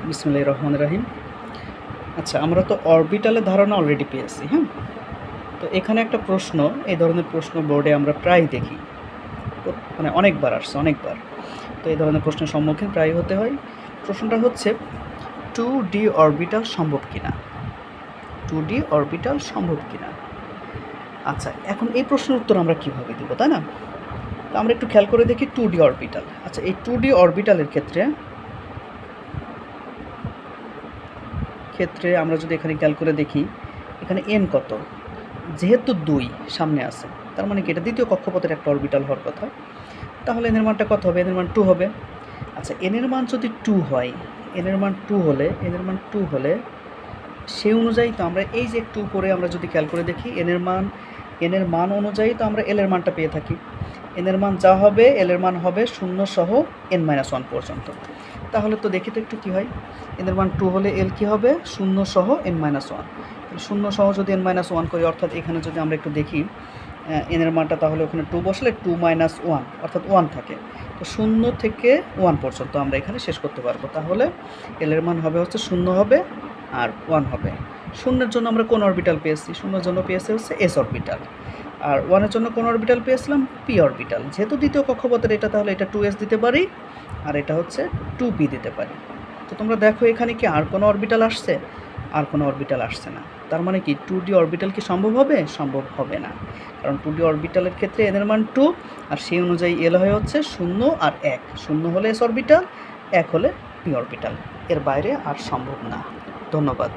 বিসমিল্লাহির রহমানির রহিম। আচ্ছা, আমরা তো অরবিটালের ধারণা অলরেডি পেয়েছি, হ্যাঁ? তো এখানে একটা প্রশ্ন, এই ধরনের প্রশ্ন বোর্ডে আমরা প্রায় দেখি, মানে অনেকবার আসছে, অনেকবার। তো এই ধরনের প্রশ্নের সম্মুখীন প্রায় হতে হয়। প্রশ্নটা হচ্ছে 2D অরবিটাল সম্ভব কিনা, 2D অরবিটাল সম্ভব কিনা। আচ্ছা, এখন এই প্রশ্নের উত্তর আমরা কীভাবে দেবো, তাই না? তো আমরা একটু খেয়াল করে দেখি 2D অরবিটাল। আচ্ছা, এই 2D অরবিটালের ক্ষেত্রে আমরা যদি এখানে খেয়াল করে দেখি, এখানে n কত, যেহেতু 2 সামনে আছে, তার মানে কি এটা দ্বিতীয় কক্ষপথের একটা অরবিটাল হওয়ার কথা। তাহলে n এর মানটা কত হবে? n এর মান 2 হবে। আচ্ছা, n এর মান যদি 2 হয়, n এর মান 2 হলে সেই অনুযায়ী তো আমরা এই যে একটু উপরে আমরা যদি খেয়াল করে দেখি, n এর মান অনুযায়ী তো আমরা l এর মানটা পেয়ে থাকি। n এর মান যা হবে, l এর মান হবে 0 সহ n-1 পর্যন্ত। তাহলে তো দেখি তো একটু কী হয়। n এর মান 2 হলে l কী হবে? 0 সহ n-1। 0 সহ যদি n-1 করি, অর্থাৎ এখানে যদি আমরা একটু দেখি n এর মানটা, তাহলে ওখানে 2 বসলে 2 - 1 অর্থাৎ 1 থাকে। তো 0 থেকে 1 পর্যন্ত আমরা এখানে শেষ করতে পারবো। তাহলে l এর মান হবে হচ্ছে 0 হবে আর 1 হবে। 0 এর জন্য আমরা কোন অরবিটাল পেয়েছি? 0 এর জন্য পেয়েছি হচ্ছে s অরবিটাল। আর 1 এর জন্য কোন অরবিটাল পেয়েছিলাম? p orbital. যেহেতু দ্বিতীয় কক্ষপথের এটা, তাহলে এটা 2s দিতে পারি, আর এটা হচ্ছে 2p দিতে পারি। তো তোমরা দেখো এখানে কি আর কোনো অরবিটাল আসছে? আর কোনো অরবিটাল আসছে না। তার মানে কি 2D অরবিটাল কি সম্ভব হবে? সম্ভব হবে না, কারণ 2D অরবিটালের ক্ষেত্রে n এর মান 2, আর সেই অনুযায়ী l হয়ে হচ্ছে 0 আর 1। 0 হলে s অরবিটাল, 1 হলে p অরবিটাল। এর বাইরে আর সম্ভব না। ধন্যবাদ।